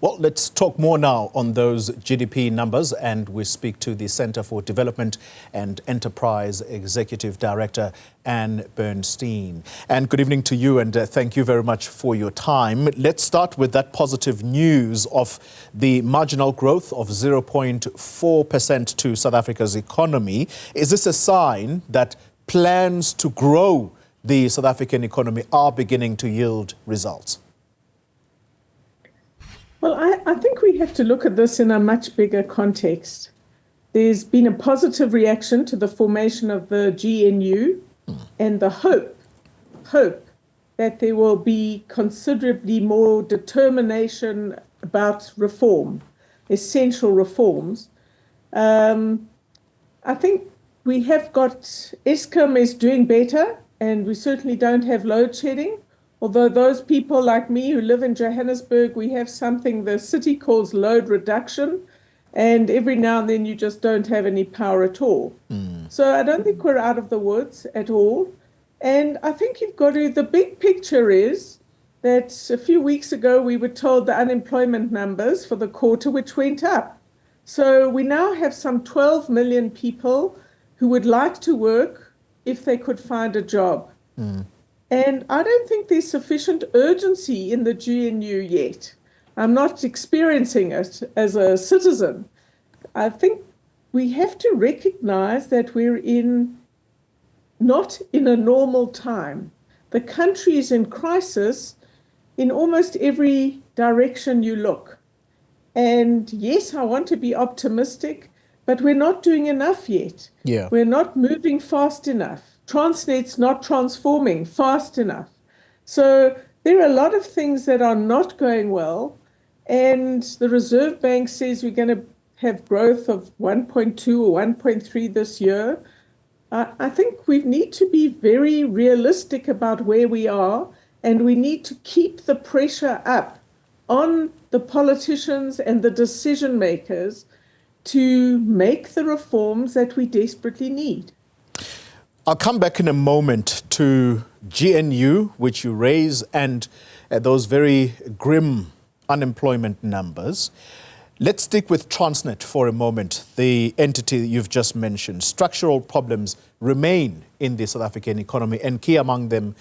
Well, let's talk more now on those GDP numbers, and we speak to the Centre for Development and Enterprise Executive Director, Anne Bernstein. And good evening to you, and thank you very much for your time. Let's start with that positive news of the marginal growth of 0.4% to South Africa's economy. Is this a sign that plans to grow the South African economy are beginning to yield results? Well, I think we have to look at this in a much bigger context. There's been a positive reaction to the formation of the GNU and the hope that there will be considerably more determination about reform, essential reforms. I think we have got, Eskom is doing better, and we certainly don't have load shedding. Although those people like me who live in Johannesburg, we have something the city calls load reduction, and every now and then you just don't have any power at all. So I don't think we're out of the woods at all. And I think you've got to, the big picture is that a few weeks ago we were told the unemployment numbers for the quarter, which went up. So we now have some 12 million people who would like to work if they could find a job. And I don't think there's sufficient urgency in the GNU yet. I'm not experiencing it as a citizen. I think we have to recognize that we're not in a normal time. The country is in crisis in almost every direction you look. And yes, I want to be optimistic, but we're not doing enough yet. We're not moving fast enough. Transnet's not transforming fast enough. So there are a lot of things that are not going well. And the Reserve Bank says we're going to have growth of 1.2 or 1.3 this year. I think we need to be very realistic about where we are, and we need to keep the pressure up on the politicians and the decision makers to make the reforms that we desperately need. I'll come back in a moment to GNU, which you raise, and those very grim unemployment numbers. Let's stick with Transnet for a moment, the entity that you've just mentioned. Structural problems remain in the South African economy, and key among them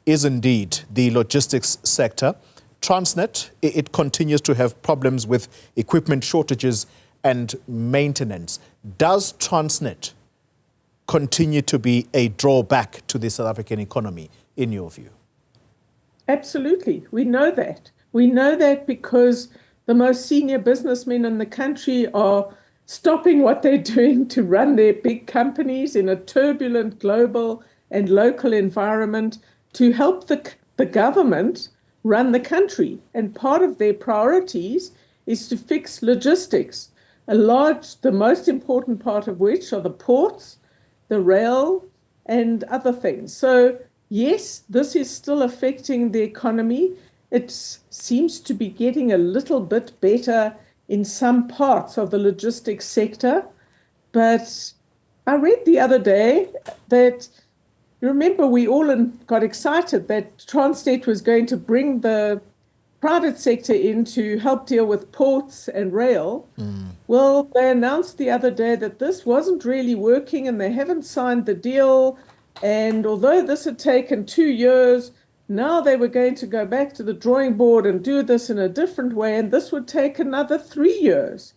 is indeed the logistics sector. Transnet, it continues to have problems with equipment shortages and maintenance. Does Transnet continue to be a drawback to the South African economy, in your view? Absolutely. We know that. We know that because the most senior businessmen in the country are stopping what they're doing to run their big companies in a turbulent global and local environment to help the government run the country. And part of their priorities is to fix logistics, the most important part of which are the ports, the rail, and other things. So yes, this is still affecting the economy. It seems to be getting a little bit better in some parts of the logistics sector. But I read the other day that, remember, we all got excited that Transnet was going to bring the private sector in to help deal with ports and rail. Well, they announced the other day that this wasn't really working and they haven't signed the deal. And although this had taken 2 years, now they were going to go back to the drawing board and do this in a different way, and this would take another 3 years.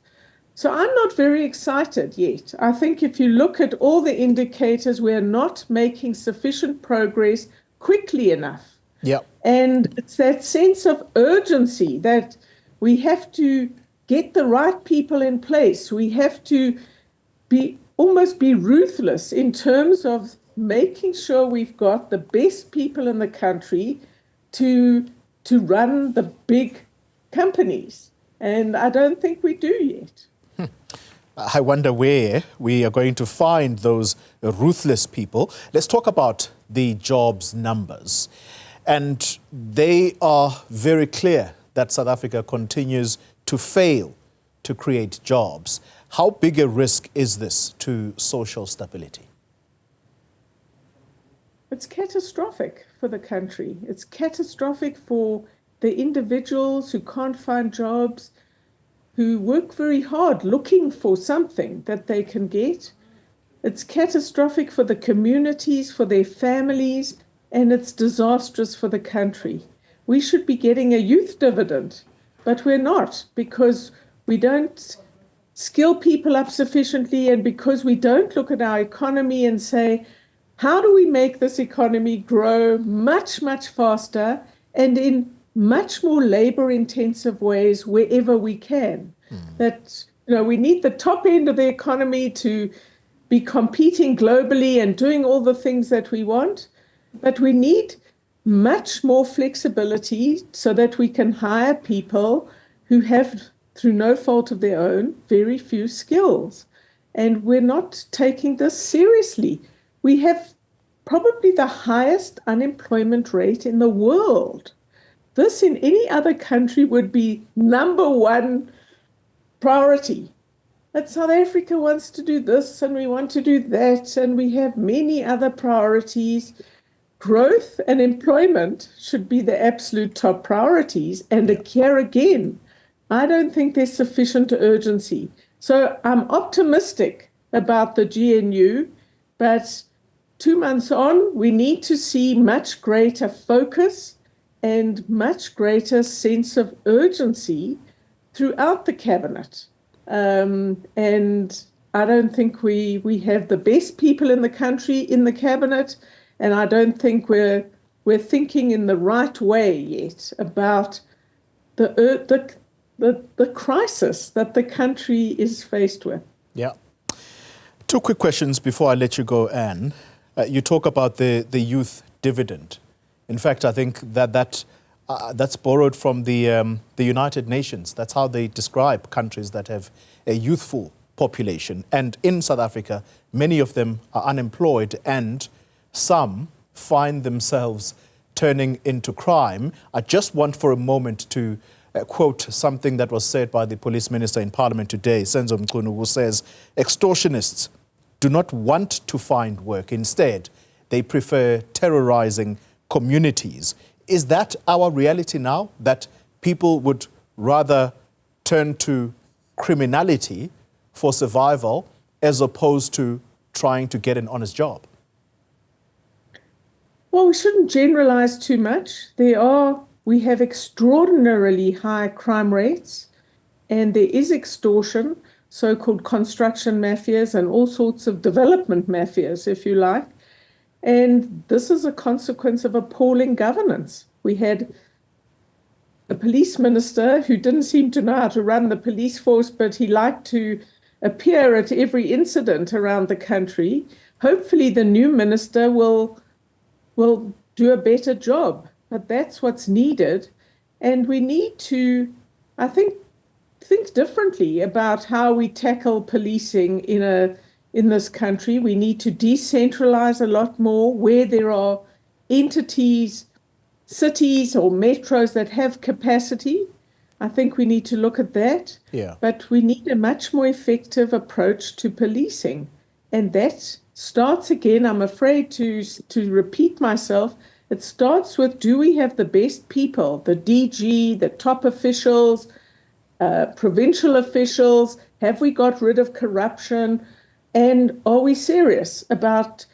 So I'm not very excited yet. I think if you look at all the indicators, we're not making sufficient progress quickly enough. And it's that sense of urgency that we have to get the right people in place. We have to almost be ruthless in terms of making sure we've got the best people in the country to run the big companies. And I don't think we do yet. I wonder where we are going to find those ruthless people. Let's talk about the jobs numbers. And they are very clear that South Africa continues to fail to create jobs. How big a risk is this to social stability? It's catastrophic for the country. It's catastrophic for the individuals who can't find jobs, who work very hard looking for something that they can get. It's catastrophic for the communities, for their families, and it's disastrous for the country. We should be getting a youth dividend, but we're not, because we don't skill people up sufficiently, and because we don't look at our economy and say, how do we make this economy grow much, much faster and in much more labor-intensive ways wherever we can? That, we need the top end of the economy to be competing globally and doing all the things that we want, but we need much more flexibility so that we can hire people who have, through no fault of their own, very few skills. And we're not taking this seriously. We have probably the highest unemployment rate in the world. This in any other country would be number one priority. But South Africa wants to do this and we want to do that, and we have many other priorities. Growth and employment should be the absolute top priorities. And here again, I don't think there's sufficient urgency. So I'm optimistic about the GNU, but 2 months on, we need to see much greater focus and much greater sense of urgency throughout the cabinet. And I don't think we have the best people in the country in the cabinet, and I don't think we're thinking in the right way yet about the crisis that the country is faced with. Yeah. 2 quick questions before I let you go, Anne. You talk about the youth dividend. In fact, I think that's borrowed from the United Nations. That's how they describe countries that have a youthful population. And in South Africa, many of them are unemployed and some find themselves turning into crime. I just want for a moment to quote something that was said by the police minister in Parliament today, Senzo Mchunu, who says, extortionists do not want to find work. Instead, they prefer terrorizing communities. Is that our reality now, that people would rather turn to criminality for survival as opposed to trying to get an honest job? Well, we shouldn't generalize too much. We have extraordinarily high crime rates, and there is extortion, so-called construction mafias and all sorts of development mafias, if you like. And this is a consequence of appalling governance. We had a police minister who didn't seem to know how to run the police force, but he liked to appear at every incident around the country. Hopefully the new minister will do a better job, but that's what's needed. And we need to, I think differently about how we tackle policing in this country. We need to decentralize a lot more where there are entities, cities or metros that have capacity. I think we need to look at that. Yeah. But we need a much more effective approach to policing. And that starts again, I'm afraid to repeat myself, it starts with, do we have the best people, the DG, the top officials, provincial officials? Have we got rid of corruption? And are we serious about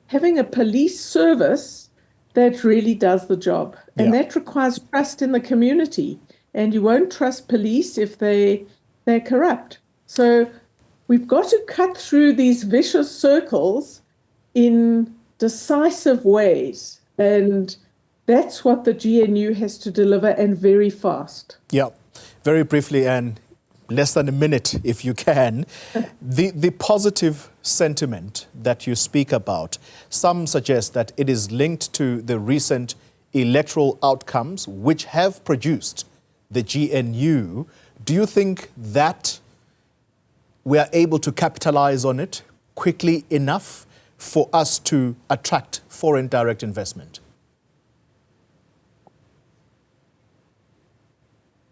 having a police service that really does the job? And that requires trust in the community. And you won't trust police if they're corrupt. So we've got to cut through these vicious circles in decisive ways. And that's what the GNU has to deliver, and very fast. Yeah. Very briefly, and less than a minute, if you can, the positive sentiment that you speak about, some suggest that it is linked to the recent electoral outcomes which have produced the GNU. Do you think that we are able to capitalize on it quickly enough for us to attract foreign direct investment?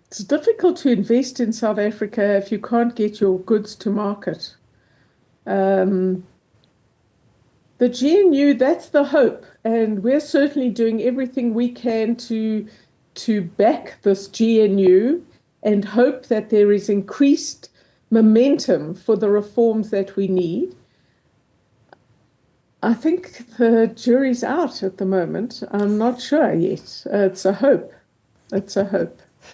It's difficult to invest in South Africa if you can't get your goods to market. The GNU, that's the hope. And we're certainly doing everything we can to to back this GNU and hope that there is increased momentum for the reforms that we need. I think the jury's out at the moment. I'm not sure yet. It's a hope. It's a hope.